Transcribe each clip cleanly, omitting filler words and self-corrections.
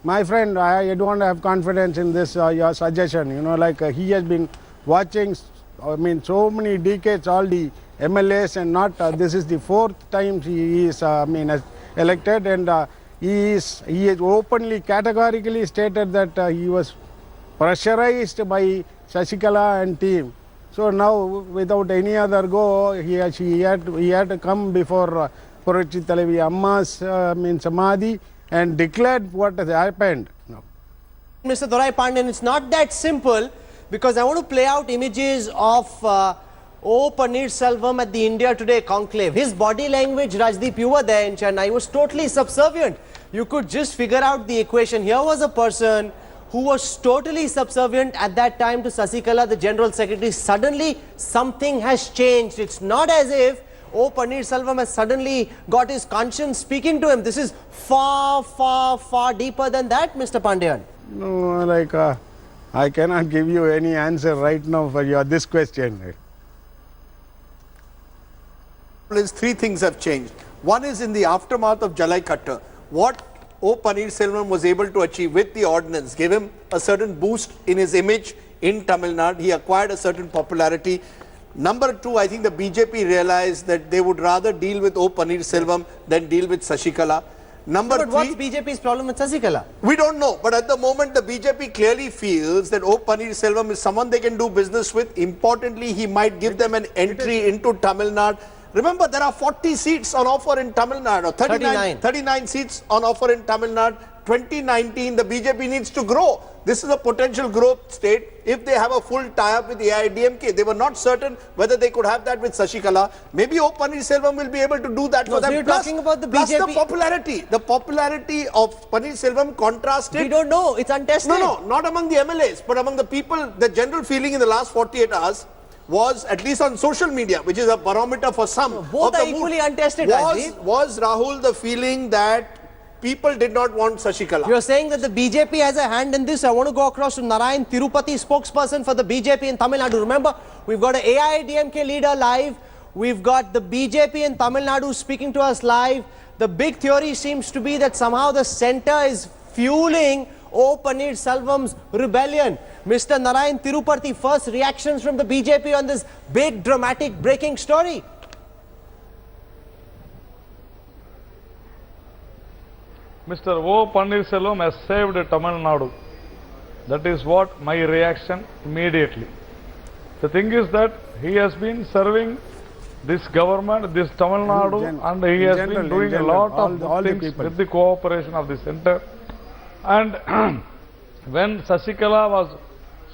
My friend, I don't have confidence in this your suggestion. You know, like he has been watching, I mean, so many decades all the MLAs, and not this is the fourth time he is, elected, and he is openly, categorically stated that he was pressurized by Sasikala and team. So now, without any other go, he had to come before Puruchi Talavi Amma's Samadhi and declared what has happened. No. Mr. Dorai Pandian, it's not that simple, because I want to play out images of O Panneerselvam at the India Today conclave. His body language, Rajdeep, you were there in Chennai, was totally subservient. You could just figure out the equation. Here was a person who was totally subservient at that time to Sasikala, the General Secretary. Suddenly, something has changed. It's not as if O Panneerselvam has suddenly got his conscience speaking to him. This is far, far, far deeper than that, Mr. Pandian. No, like I cannot give you any answer right now for this question. Three things have changed. One is in the aftermath of Jalai Katta. What O Panneerselvam was able to achieve with the ordinance gave him a certain boost in his image in Tamil Nadu. He acquired a certain popularity. Number two, I think the BJP realized that they would rather deal with O Panneerselvam than deal with Sasikala. Number But three, what's BJP's problem with Sasikala? we don't know, but at the moment the BJP clearly feels that O Panneerselvam is someone they can do business with. Importantly, he might give them an entry into Tamil Nadu. Remember, there are 40 seats on offer in Tamil Nadu, 39 seats on offer in Tamil Nadu. 2019, the BJP needs to grow. This is a potential growth state if they have a full tie-up with AIDMK. They were not certain whether they could have that with Sasikala. Maybe O Panneerselvam will be able to do that for them. So you're talking about the plus BJP. the popularity of Panneerselvam contrasted. We don't know. It's untested. No, not among the MLAs, but among the people. The general feeling in the last 48 hours was, at least on social media, which is a barometer for some. Both are equally untested, was Rahul the feeling that people did not want Sasikala? You're saying that the BJP has a hand in this. I want to go across to Narayan Tirupati, spokesperson for the BJP in Tamil Nadu. Remember, we've got an AIDMK leader live. We've got the BJP in Tamil Nadu speaking to us live. The big theory seems to be that somehow the centre is fueling O Panneerselvam's rebellion. Mr. Narayan Tirupati, first reactions from the BJP on this big, dramatic, breaking story. Mr. O Panneerselvam has saved Tamil Nadu. That is what my reaction immediately. The thing is that he has been serving this government, this Tamil Nadu, and he has been doing a lot of things with the cooperation of the centre. And when Sasikala was,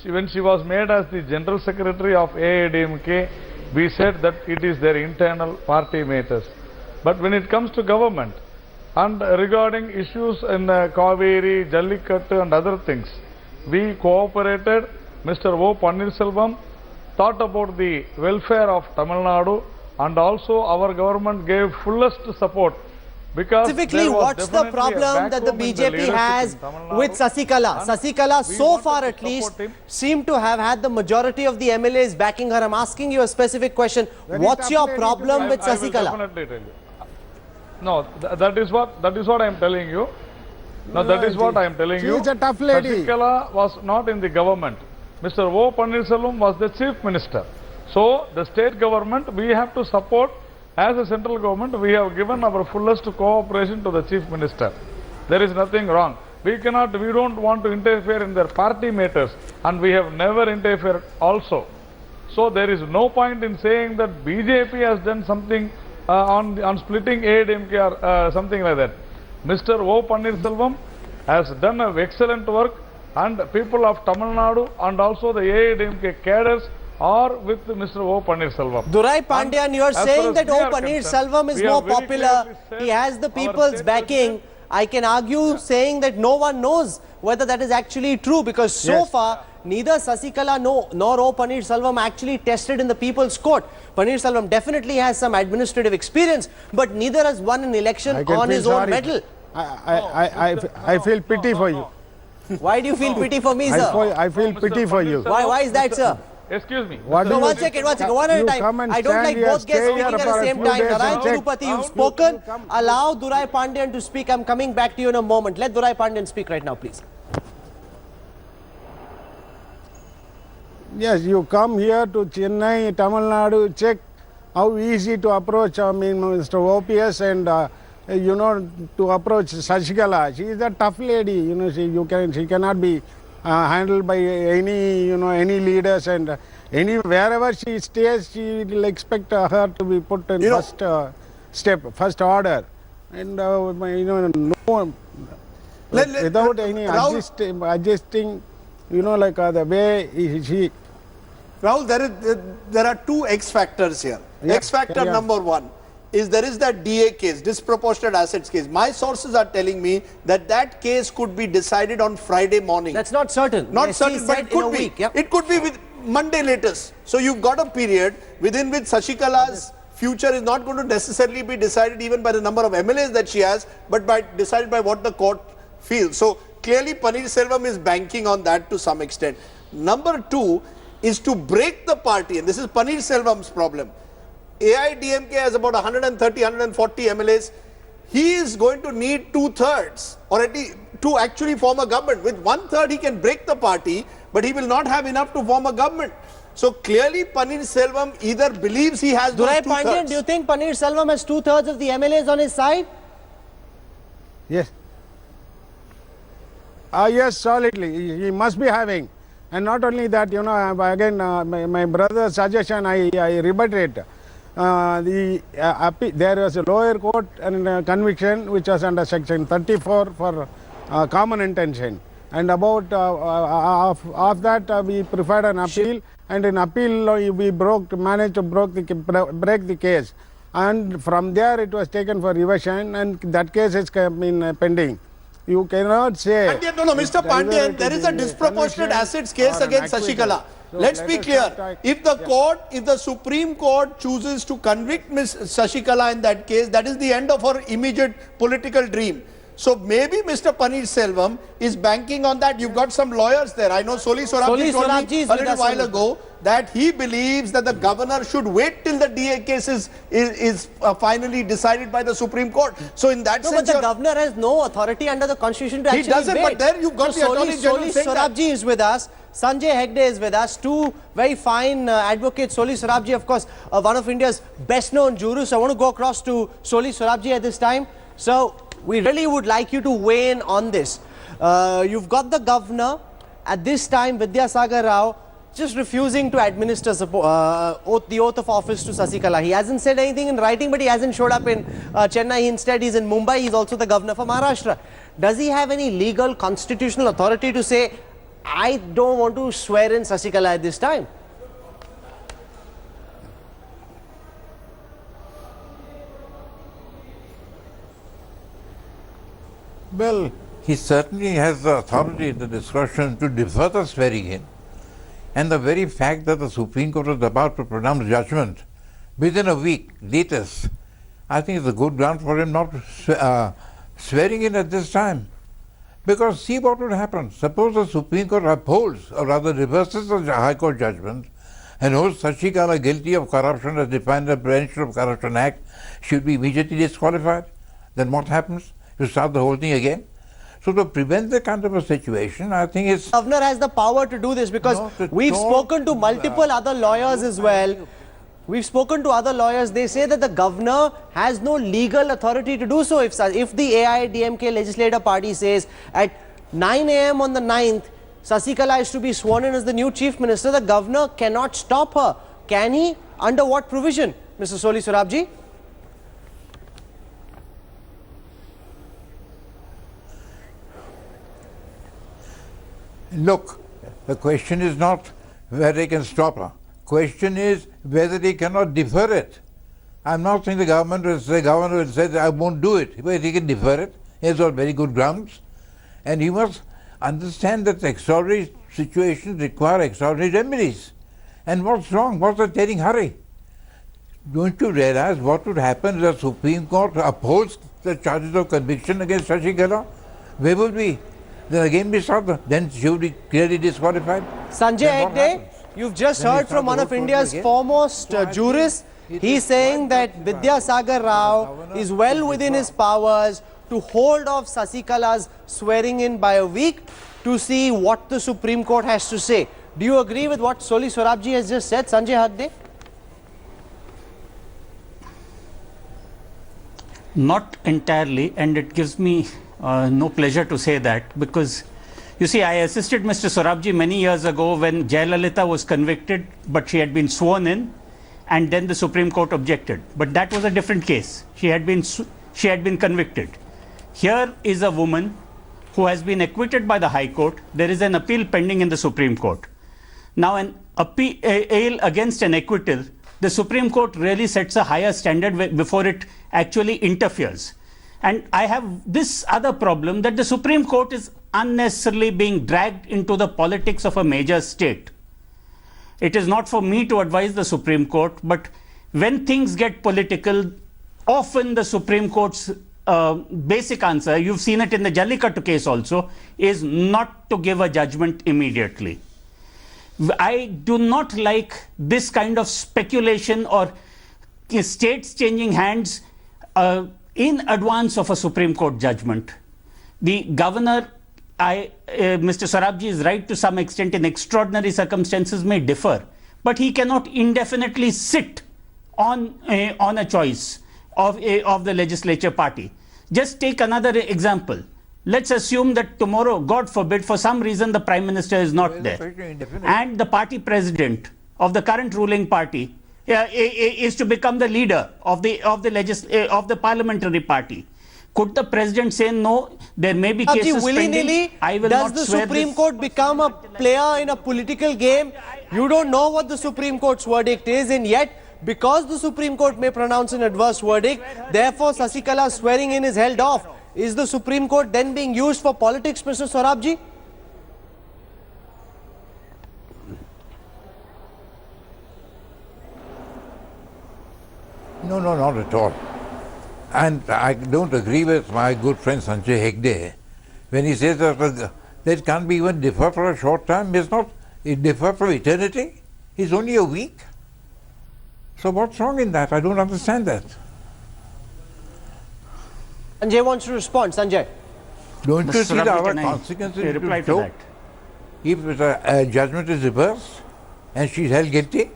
when she was made as the General Secretary of AIDMK, we said that it is their internal party matters. But when it comes to government, and regarding issues in Kaveri, Jallikattu and other things, we cooperated. Mr. O Panneerselvam thought about the welfare of Tamil Nadu, and also our government gave fullest support. Because specifically, what's the problem that the BJP has with Sasikala? Sasikala, so far at least, seemed to have had the majority of the MLAs backing her. I'm asking you a specific question. What's your problem with Sasikala? I will definitely tell you. No, that is what I am telling you. No, that is what I am telling you. She is a tough lady. Sasikala was not in the government. Mr. O Panneerselvam was the chief minister. So the state government, we have to support. As a central government, we have given our fullest cooperation to the chief minister. There is nothing wrong. We don't want to interfere in their party matters, and we have never interfered also. So there is no point in saying that BJP has done something on splitting AIDMK or something like that. Mr. O Panneerselvam has done excellent work, and people of Tamil Nadu and also the AIDMK cadres are with Mr. O Panneerselvam. Dorai Pandian, you are saying that O Panneerselvam is more popular. He has the people's backing. I can argue saying that no one knows whether that is actually true, because so far neither Sasikala nor O Panneerselvam actually tested in the people's court. Panneerselvam definitely has some administrative experience, but neither has won an election on his own medal. I feel pity for you. Why do you feel pity for me, sir? I feel pity for you. Why is that, sir? Excuse me. What No, do you- one second, one at a You time. come and I don't stand like here, both guests stay speaking here at for the a same few time. days Narai and check. Tirupati, you've You spoken. come- Allow Durai Pandian to speak. I'm coming back to you in a moment. Let Durai Pandian speak right now, please. Yes, you come here to Chennai, Tamil Nadu, check how easy to approach, Mr. OPS and, to approach Sasikala. She is a tough lady, she cannot be handled by any leaders and wherever she stays, she will expect her to be put in first order. And, no, without any Rahul- adjusting, the way she... Rahul, there are two X factors here. Yeah, X factor yeah. number one is there is that DA case, disproportionate assets case. My sources are telling me that that case could be decided on Friday morning. That's not certain. Not Yes, certain, he but said it in a could be. week, yep. It could be with Monday latest. So you've got a period within which Sasikala's future is not going to necessarily be decided even by the number of MLAs that she has, but decided by what the court feels. So clearly Panneerselvam is banking on that to some extent. Number two is to break the party, and this is Panneerselvam's problem. AIDMK has about 130, 140 MLAs. He is going to need 2/3 or at least to actually form a government. With 1/3 he can break the party, but he will not have enough to form a government. So clearly Panneerselvam either believes he has those Durai 2/3. Pandian, do you think Panneerselvam has 2/3 of the MLAs on his side? Yes. Yes, solidly. He must be having. And not only that, again, my brother's suggestion, I rebut it. There was a lower court and conviction which was under section 34 for common intention. And about of that we preferred an appeal, and in appeal we managed to break the case. And from there it was taken for revision, and that case is pending. You cannot say... No, Mr. Pandian, there is a disproportionate assets case against Sasikala. Let's be clear. If the Supreme Court chooses to convict Ms. Sasikala in that case, that is the end of her immediate political dream. So maybe Mr. Panneerselvam is banking on that. You've got some lawyers there. I know Soli Sorabji told me a little while ago that he believes that the governor should wait till the DA case is finally decided by the Supreme Court. So in that sense, but the governor has no authority under the constitution to actually doesn't, wait. but there you've got the Attorney General Soli saying that. Sorabji is with us. Sanjay Hegde is with us. Two very fine advocates. Soli Sorabji, of course, one of India's best-known jurists. I want to go across to Soli Sorabji at this time. So we really would like you to weigh in on this. You've got the governor at this time, Vidyasagar Rao, just refusing to administer the oath of office to Sasikala. He hasn't said anything in writing, but he hasn't showed up in Chennai. Instead, he's in Mumbai. He's also the governor for Maharashtra. Does he have any legal, constitutional authority to say, I don't want to swear in Sasikala at this time? Well, he certainly has the authority, the discretion to defer the swearing in. And the very fact that the Supreme Court is about to pronounce judgment within a week, latest, I think is a good ground for him not swearing in at this time. Because see what would happen. Suppose the Supreme Court upholds, or rather reverses the High Court judgment and holds Sasikala guilty of corruption as defined in the Prevention of Corruption Act, should be immediately disqualified. Then what happens? You start the whole thing again. So to prevent the kind of a situation, I think it's... The governor has the power to do this because we've spoken to multiple other lawyers as well. We've spoken to other lawyers. They say that the governor has no legal authority to do so. If the AIDMK legislative party says at 9 a.m. on the 9th, Sasikala is to be sworn in as the new chief minister, the governor cannot stop her. Can he? Under what provision, Mr. Soli Sorabji? Look, the question is not whether he can stop her. Question is whether he cannot defer it. I'm not saying the government will say, governor will say that I won't do it, but he can defer it. He has got very good grounds. And he must understand that extraordinary situations require extraordinary remedies. And what's wrong? What's the tearing hurry? Don't you realize what would happen if the Supreme Court upholds the charges of conviction against Sasikala? Where would we? Then again be sought, then she would be clearly disqualified. Sanjay Hegde, You've just Then heard it's from not one the of whole India's again. foremost jurists. He's saying that Vidyasagar Rao is well within his powers to hold off Sasikala's swearing in by a week to see what the Supreme Court has to say. Do you agree with what Soli Sorabji has just said, Sanjay Hagde? Not entirely, and it gives me no pleasure to say that, because you see, I assisted Mr. Sorabji many years ago when Jayalalitha was convicted, but she had been sworn in, and then the Supreme Court objected. But that was a different case. She had been convicted. Here is a woman who has been acquitted by the High Court. There is an appeal pending in the Supreme Court. Now, an appeal against an acquittal, the Supreme Court really sets a higher standard before it actually interferes. And I have this other problem, that the Supreme Court is unnecessarily being dragged into the politics of a major state. It is not for me to advise the Supreme Court, but when things get political, often the Supreme Court's basic answer, you've seen it in the Jallikattu case also, is not to give a judgment immediately. I do not like this kind of speculation or states changing hands in advance of a Supreme Court judgment. The governor, Mr. Sorabji is right to some extent, in extraordinary circumstances may differ, but he cannot indefinitely sit on a choice of the legislature party. Just take another example. Let's assume that tomorrow, God forbid, for some reason the Prime Minister is not there, and the party president of the current ruling party is to become the leader of the parliamentary party. Could the president say, no, there may be cases pending, I will not swear this? Does the Supreme Court become a player in a political game? You don't know what the Supreme Court's verdict is, and yet, because the Supreme Court may pronounce an adverse verdict, therefore Sasikala's swearing in is held off. Is the Supreme Court then being used for politics, Mr. Sorabji? No, not at all. And I don't agree with my good friend Sanjay Hegde when he says that it can't be even defer for a short time. It defer for eternity. It's only a week. So what's wrong in that? I don't understand that. Sanjay wants to respond. Sanjay. Don't you Mr. see Rabhi, our can I consequences? reply to that? If a judgment is reversed and she's held guilty?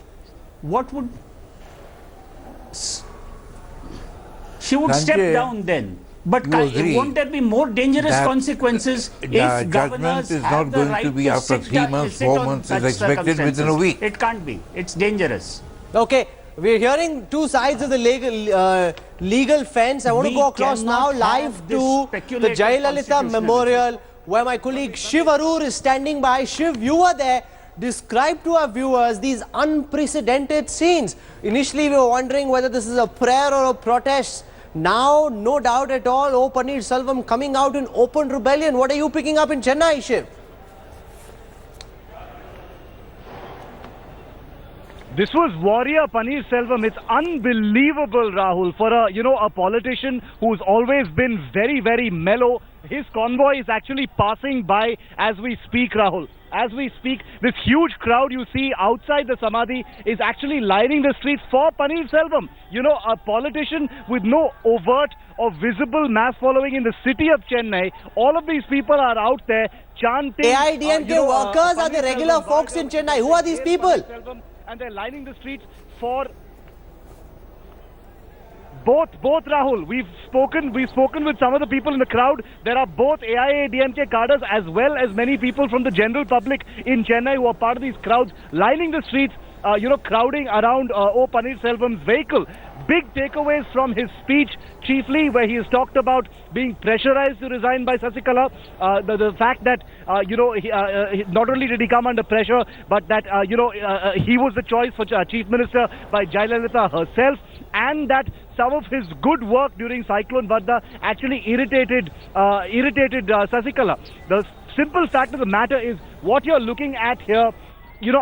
What would... She would Sanjay, step down then. But won't there be more dangerous consequences if governors judgment is have not the going right to be after 3 months, 4 months, is expected within a week. It can't be. It's dangerous. Okay, we're hearing two sides of the legal fence. I want to go across now live to the Jayalalitha Memorial, where my colleague Shiv Arur is standing by. Shiv, you were there. Describe to our viewers these unprecedented scenes. Initially, we were wondering whether this is a prayer or a protest. Now, no doubt at all, O Panneerselvam coming out in open rebellion. What are you picking up in Chennai, Shiv? This was warrior Panneerselvam. It's unbelievable, Rahul, for a politician who's always been very, very mellow. His convoy is actually passing by as we speak, Rahul. As we speak, this huge crowd you see outside the Samadhi is actually lining the streets for Panneerselvam. You know, a politician with no overt or visible mass following in the city of Chennai. All of these people are out there chanting. AIDMK workers are the regular folks in Chennai. Who are these people? And they're lining the streets for both Rahul. We've spoken with some of the people in the crowd. There are both AIADMK cadres as well as many people from the general public in Chennai who are part of these crowds lining the streets, crowding around O Panneerselvam's vehicle. Big takeaways from his speech, chiefly where he has talked about being pressurized to resign by Sasikala, the fact that, not only did he come under pressure, but that, he was the choice for Chief Minister by Jayalalitha herself, and that some of his good work during Cyclone Varda actually irritated Sasikala. The simple fact of the matter is what you're looking at here,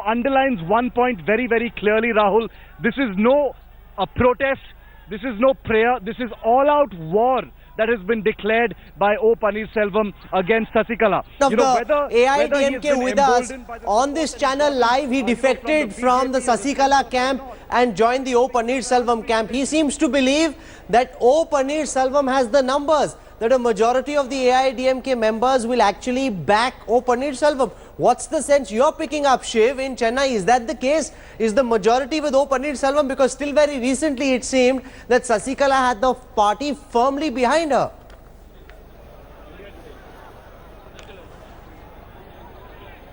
underlines one point very, very clearly, Rahul. This is no a protest, this is no prayer, this is all-out war that has been declared by O Panneerselvam against Sasikala. Of You know, the whether he has AIDMK been with us emboldened by the on this channel live, he defected from the Sasikala camp and joined the O Panneerselvam camp. He seems to believe that O Panneerselvam has the numbers, that a majority of the AIDMK members will actually back O Panneerselvam. What's the sense you're picking up, Shiv, in Chennai? Is that the case? Is the majority with O Panneerselvam? Because still very recently it seemed that Sasikala had the party firmly behind her.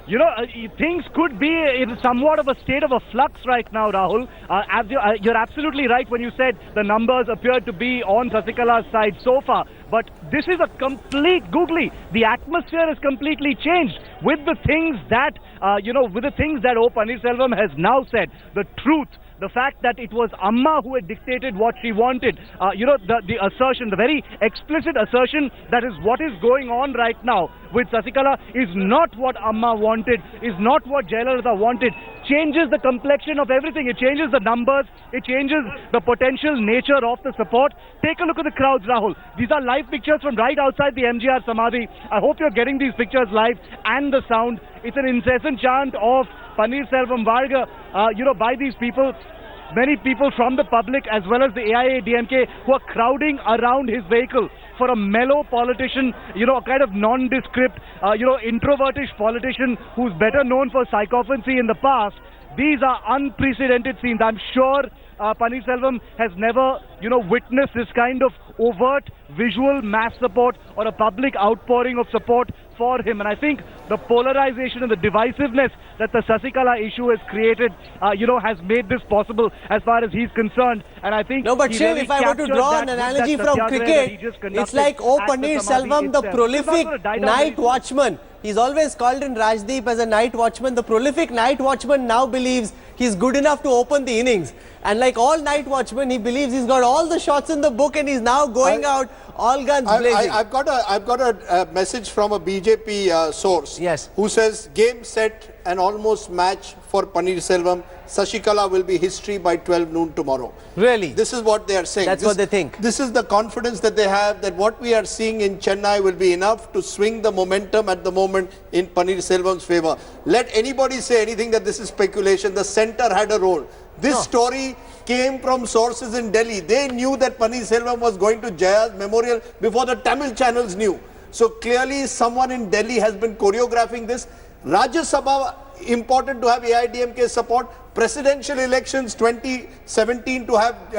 You know, things could be in somewhat of a state of a flux right now, Rahul. You're absolutely right when you said the numbers appear to be on Sasikala's side so far. But this is a complete googly. The atmosphere has completely changed with the things that, with the things that O Panneerselvam has now said. The truth. The fact that it was Amma who had dictated what she wanted, the assertion, the very explicit assertion that is what is going on right now with Sasikala is not what Amma wanted, is not what Jayalalitha wanted, changes the complexion of everything. It changes the numbers, it changes the potential nature of the support. Take a look at the crowds, Rahul. These are live pictures from right outside the MGR Samadhi. I hope you're getting these pictures live and the sound. It's an incessant chant of Panneerselvam Varga, by these people. Many people from the public as well as the AIADMK who are crowding around his vehicle for a mellow politician, a kind of nondescript, introvertish politician who's better known for sycophancy in the past. These are unprecedented scenes. I'm sure Panneerselvam has never, witnessed this kind of overt visual mass support or a public outpouring of support for him. And I think the polarization and the divisiveness that the Sasikala issue has created, has made this possible as far as he's concerned. And I think no, but Shiv, if I were to draw an analogy from cricket, it's like O Panneerselvam, the prolific night watchman. He's always called in Rajdeep as a night watchman. The prolific night watchman now believes he's good enough to open the innings. And like all night watchmen, he believes he's got all the shots in the book and he's now going out all guns blazing. I've got a message from a BJP source, yes, who says game set and almost match for Panneerselvam. Sasikala will be history by 12 noon tomorrow. Really? This is what they are saying. That's what they think. This is the confidence that they have that what we are seeing in Chennai will be enough to swing the momentum at the moment in Panneerselvam's favor. Let anybody say anything that this is speculation. The center had a role. This story came from sources in Delhi. They knew that Panneerselvam was going to Jaya's memorial before the Tamil channels knew. So clearly someone in Delhi has been choreographing this. Rajya Sabha, important to have AIDMK support. Presidential elections 2017 to have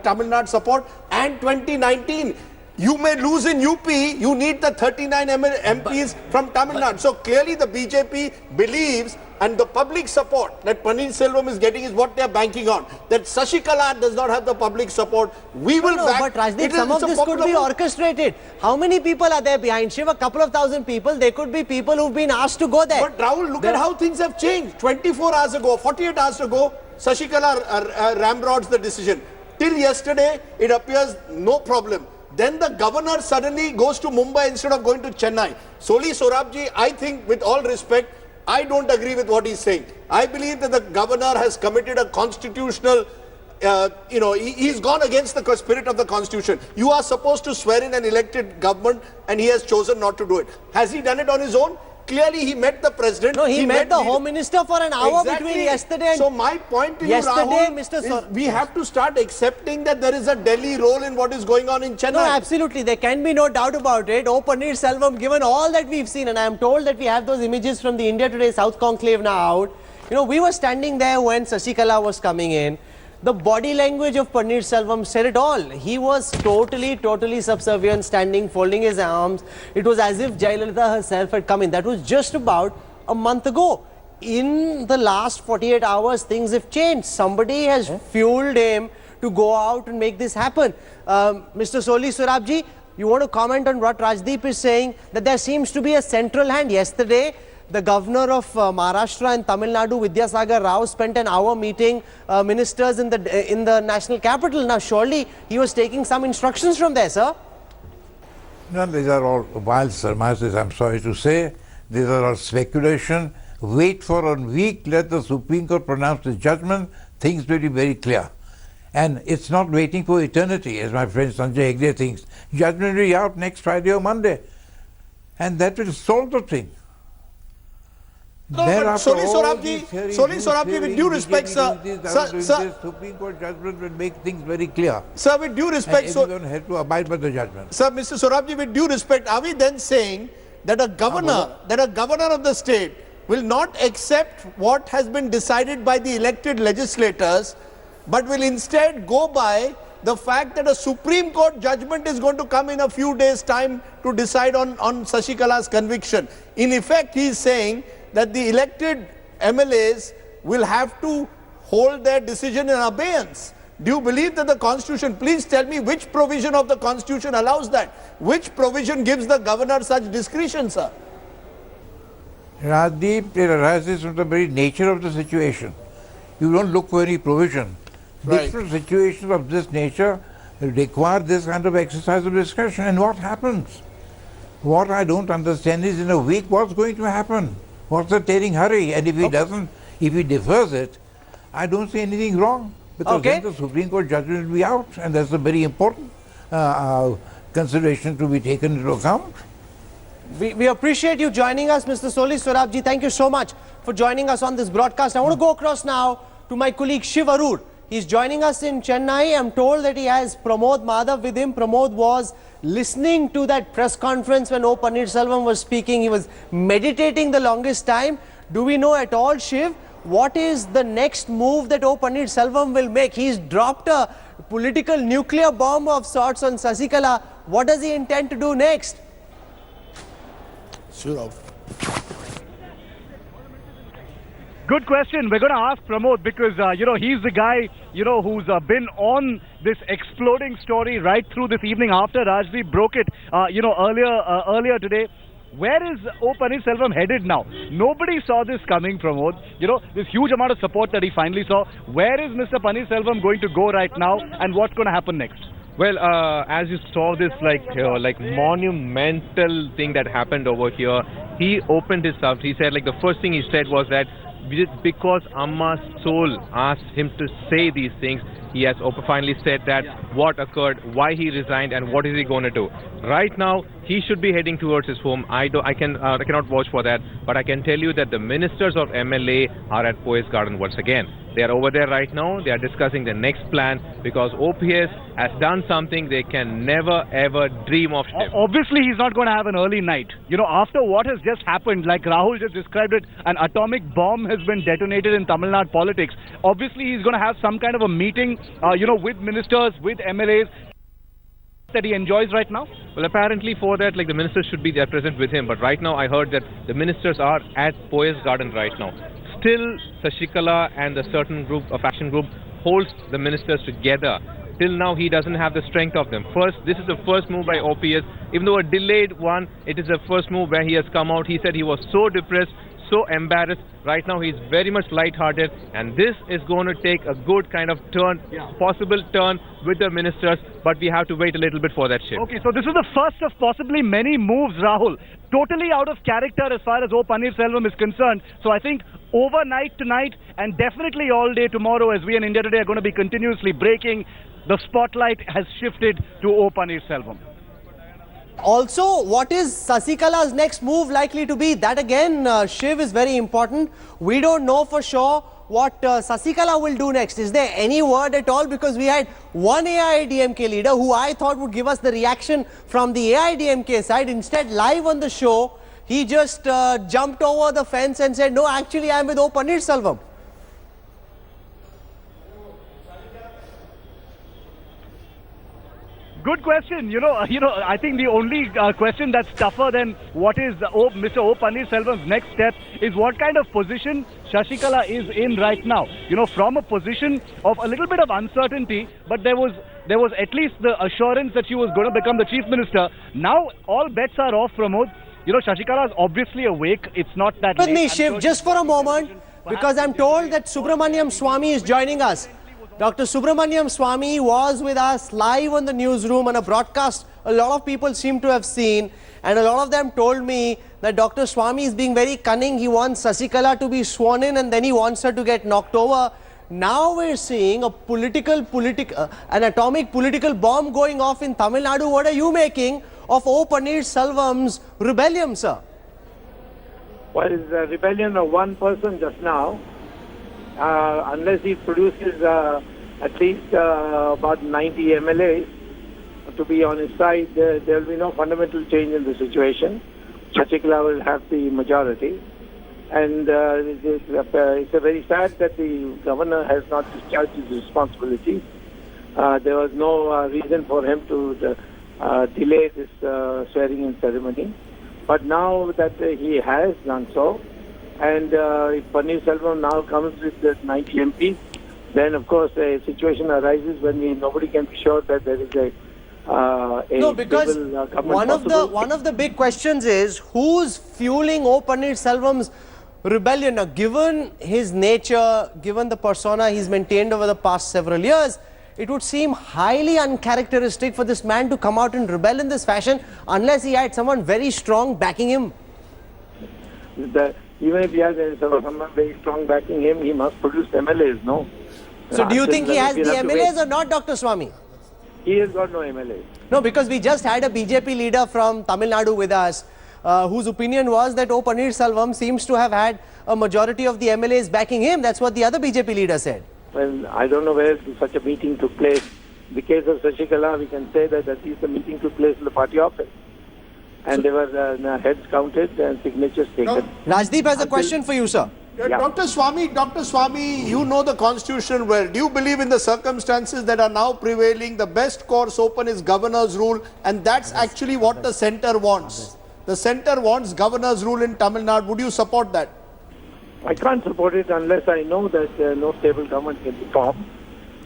Tamil Nadu support, and 2019. You may lose in UP, you need the 39 MPs from Tamil Nadu. So clearly the BJP believes, and the public support that Panneerselvam is getting is what they are banking on. That Sasikala does not have the public support. We will back. But Rajdeep, some of this could be orchestrated. How many people are there behind Shiv? A couple of thousand people. There could be people who've been asked to go there. But Rahul, look at how things have changed. 24 hours ago, 48 hours ago, Sasikala ramrods the decision. Till yesterday, it appears no problem. Then the governor suddenly goes to Mumbai instead of going to Chennai. Soli Sorabji, I think with all respect, I don't agree with what he's saying. I believe that the governor has committed a constitutional, he's gone against the spirit of the constitution. You are supposed to swear in an elected government and he has chosen not to do it. Has he done it on his own? Clearly he met the president. No, he met the home minister for an hour between yesterday and... So my point to you, Rahul, is we have to start accepting that there is a Delhi role in what is going on in Chennai. No, absolutely. There can be no doubt about it. O Panneerselvam, given all that we've seen, and I am told that we have those images from the India Today South Conclave now out. We were standing there when Sasikala was coming in. The body language of Panneerselvam said it all. He was totally subservient, standing, folding his arms. It was as if Jayalalitha herself had come in. That was just about a month ago. In the last 48 hours, things have changed. Somebody has fueled him to go out and make this happen. Mr. Soli Sorabji, you want to comment on what Rajdeep is saying? That there seems to be a central hand. Yesterday, the governor of Maharashtra and Tamil Nadu, Vidyasagar Rao, spent an hour meeting ministers in the national capital. Now, surely he was taking some instructions from there, sir. No, these are all wild surmises, I'm sorry to say. These are all speculation. Wait for a week, let the Supreme Court pronounce its judgment. Things will be very clear. And it's not waiting for eternity, as my friend Sanjay Hegde thinks. Judgment will be out next Friday or Monday. And that will solve the thing. No, but Soli Sorabji, with due respect, sir, Supreme Court judgment will make things very clear. Sir, with due respect, and everyone has to abide by the judgment. Sir, Mr. Sorabji, with due respect, are we then saying that a governor of the state will not accept what has been decided by the elected legislators, but will instead go by the fact that a Supreme Court judgment is going to come in a few days' time to decide on Sasikala's conviction? In effect, he is saying that the elected MLAs will have to hold their decision in abeyance. Do you believe that the Constitution, please tell me which provision of the Constitution allows that? Which provision gives the governor such discretion, sir? Rajdeep, it arises from the very nature of the situation. You don't look for any provision. Right. Different situations of this nature require this kind of exercise of discretion. And what happens? What I don't understand is, in a week, what's going to happen? What's the tearing hurry? And if he doesn't, if he defers it, I don't see anything wrong. Because then the Supreme Court judgment will be out, and that's a very important consideration to be taken into account. We appreciate you joining us, Mr. Soli Sorabji. Thank you so much for joining us on this broadcast. I want to go across now to my colleague Shiv Arur. He's joining us in Chennai. I'm told that he has Pramod Madhav with him. Pramod was listening to that press conference when O Panneerselvam was speaking. He was meditating the longest time. Do we know at all, Shiv, what is the next move that O Panneerselvam will make? He's dropped a political nuclear bomb of sorts on Sasikala. What does he intend to do next? Good question. We're going to ask Pramod because, he's the guy, who's been on this exploding story right through this evening after Rajdeep broke it, earlier today. Where is O Panneerselvam headed now? Nobody saw this coming, Pramod. This huge amount of support that he finally saw. Where is Mr. Panneerselvam going to go right now, and what's going to happen next? Well, as you saw this like monumental thing that happened over here, he opened his mouth. He said, the first thing he said was that because Amma's soul asked him to say these things, he has finally said that what occurred, why he resigned, and what is he going to do. Right now, he should be heading towards his home. I cannot vouch for that, but I can tell you that the ministers of MLA are at Poise Garden once again. They are over there right now. They are discussing the next plan because OPS has done something they can never ever dream of. Obviously, he's not going to have an early night. After what has just happened, like Rahul just described it, an atomic bomb has been detonated in Tamil Nadu politics. Obviously, he's going to have some kind of a meeting, with ministers, with MLAs that he enjoys right now. Well, apparently for that, the ministers should be there present with him. But right now, I heard that the ministers are at Poise Garden right now. Still, Sasikala and the certain group, a faction group, holds the ministers together. Till now, he doesn't have the strength of them. This is the first move by OPS. Even though a delayed one, it is the first move where he has come out. He said he was so depressed, so embarrassed. Right now, he's very much lighthearted, and this is going to take a good kind of turn, possible turn with the ministers, but we have to wait a little bit for that shift. Okay, so this is the first of possibly many moves, Rahul. Totally out of character as far as O Panneerselvam is concerned. So I think overnight tonight and definitely all day tomorrow, as we in India Today are going to be continuously breaking, the spotlight has shifted to O Panneerselvam. Also, what is Sasikala's next move likely to be? That again, Shiv, is very important. We don't know for sure what Sasikala will do next. Is there any word at all? Because we had one AIADMK leader who I thought would give us the reaction from the AIADMK side. Instead, live on the show, he just jumped over the fence and said, no, actually I'm with O Panneerselvam. Good question. I think the only question that's tougher than what is Mr. O Panneerselvam's next step is what kind of position Sasikala is in right now. From a position of a little bit of uncertainty, but there was at least the assurance that she was going to become the chief minister. Now all bets are off, Pramod. Sasikala is obviously awake. It's not that with late. me, Shiv, just for a moment, because I'm told that Subramanian Swamy is joining us. Dr. Subramanian Swamy was with us live on the newsroom on a broadcast a lot of people seem to have seen, and a lot of them told me that Dr. Swamy is being very cunning. He wants Sasikala to be sworn in and then he wants her to get knocked over. Now we're seeing an atomic political bomb going off in Tamil Nadu. What are you making of O Panneerselvam's rebellion, sir? Well, it's a rebellion of one person just now. Unless he produces at least about 90 MLAs to be on his side, there will be no fundamental change in the situation. Sasikala will have the majority. And it's a very sad that the governor has not discharged his responsibilities. There was no reason for him to delay this swearing-in ceremony. But now that he has done so, and if Panneerselvam now comes with the 90 MPs, then of course a situation arises when nobody can be sure that there is a no, because one of the big questions is who's fueling O Panneerselvam's rebellion. Now, given his nature, given the persona he's maintained over the past several years, it would seem highly uncharacteristic for this man to come out and rebel in this fashion unless he had someone very strong backing him. Even if he has someone very strong backing him, he must produce MLAs, no? So do you think he has the MLAs or not, Dr. Swamy? He has got no MLAs. No, because we just had a BJP leader from Tamil Nadu with us, whose opinion was that O Panneerselvam seems to have had a majority of the MLAs backing him. That's what the other BJP leader said. Well, I don't know where such a meeting took place. In the case of Sasikala, we can say that at least the meeting took place in the party office. And there were heads counted and signatures taken. Rajdeep has a question for you, sir. Yeah. Dr. Swamy, you know the constitution well. Do you believe in the circumstances that are now prevailing, the best course open is governor's rule, and that's actually what the centre wants? The centre wants governor's rule in Tamil Nadu. Would you support that? I can't support it unless I know that no stable government can be formed.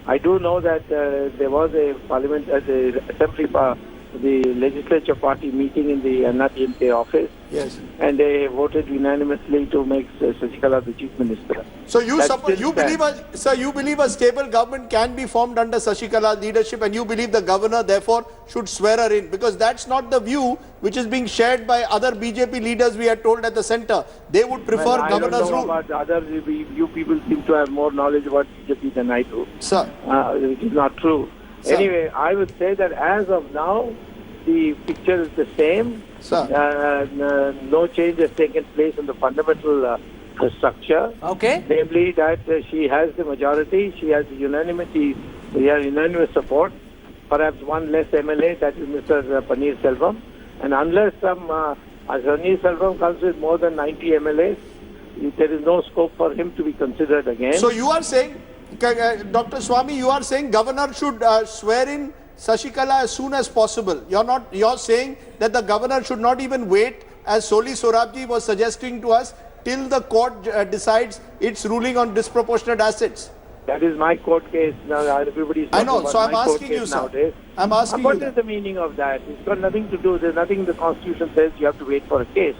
I do know that there was a parliament, the assembly, the legislature party meeting in the NDMK office. Yes. And they voted unanimously to make Sasikala the chief minister. So you believe a stable government can be formed under Sasikala's leadership, and you believe the governor therefore should swear her in, because that's not the view which is being shared by other BJP leaders, we are told, at the centre. They would prefer governor's rule. About others, you people seem to have more knowledge about BJP than I do. Sir. Which is not true. Sir. Anyway, I would say that as of now, the picture is the same. Sir. No change has taken place in the fundamental structure. Okay. Namely that she has the majority, she has unanimity, she has unanimous support. Perhaps one less MLA, that is Mr. Panneerselvam. And unless Panneerselvam comes with more than 90 MLAs, there is no scope for him to be considered again. So you are saying, Dr. Swamy, you are saying governor should swear in Sasikala as soon as possible. You're saying that the governor should not even wait, as Soli Sorabji was suggesting to us, till the court decides its ruling on disproportionate assets. That is my court case. Now everybody's I know, about so I'm my court asking case you, sir. Nowadays. I'm asking What you. is the meaning of that? It's got nothing to do. There's nothing in the Constitution says you have to wait for a case.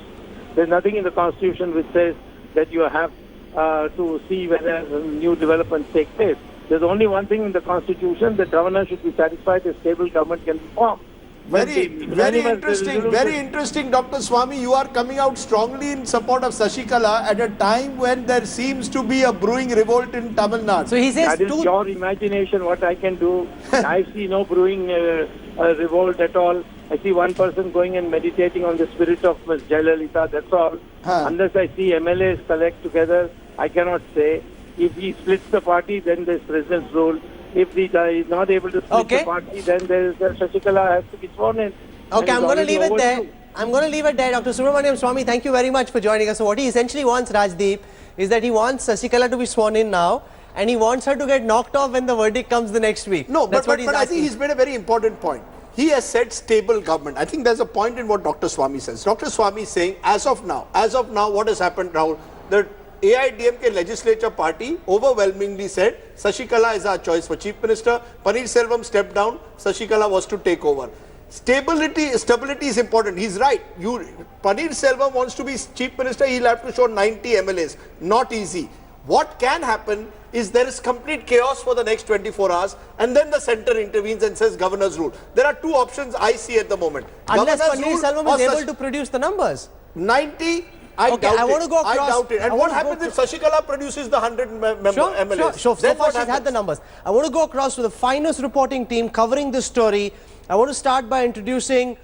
There's nothing in the Constitution which says that you have to see whether new developments take place. There's only one thing in the Constitution: the governor should be satisfied a stable government can be formed. Very interesting, Dr. Swamy. You are coming out strongly in support of Sasikala at a time when there seems to be a brewing revolt in Tamil Nadu. So he says that is your imagination. What I can do, I see no brewing revolt at all. I see one person going and meditating on the spirit of Ms. Jayalalitha. That's all. Unless I see MLAs collect together, I cannot say. If he splits the party, then there's president's rule. If he is not able to split the party, then Sasikala has to be sworn in. Okay, I'm going to leave it there. I'm going to leave it there. Dr. Subramanian Swamy, thank you very much for joining us. So what he essentially wants, Rajdeep, is that he wants Sasikala to be sworn in now, and he wants her to get knocked off when the verdict comes the next week. No, That's but what I think he's made a very important point. He has said stable government. I think there's a point in what Dr. Swamy says. Dr. Swamy is saying, as of now, what has happened, Rahul? The AIDMK legislature party overwhelmingly said Sasikala is our choice for chief minister. Panneerselvam stepped down. Sasikala was to take over. Stability is important. He's right. Panneerselvam wants to be chief minister. He'll have to show 90 MLAs. Not easy. What can happen is there is complete chaos for the next 24 hours, and then the centre intervenes and says governor's rule. There are two options I see at the moment. Unless Panneerselvam is able to produce the numbers. 90 I Okay, doubt I want to go across. I doubt it. And I what want to go happens if Sasikala produces the 100 member MLAs? Sure. So Then far what she's had happens? the numbers. I want to go across to the finest reporting team covering this story. I want to start by introducing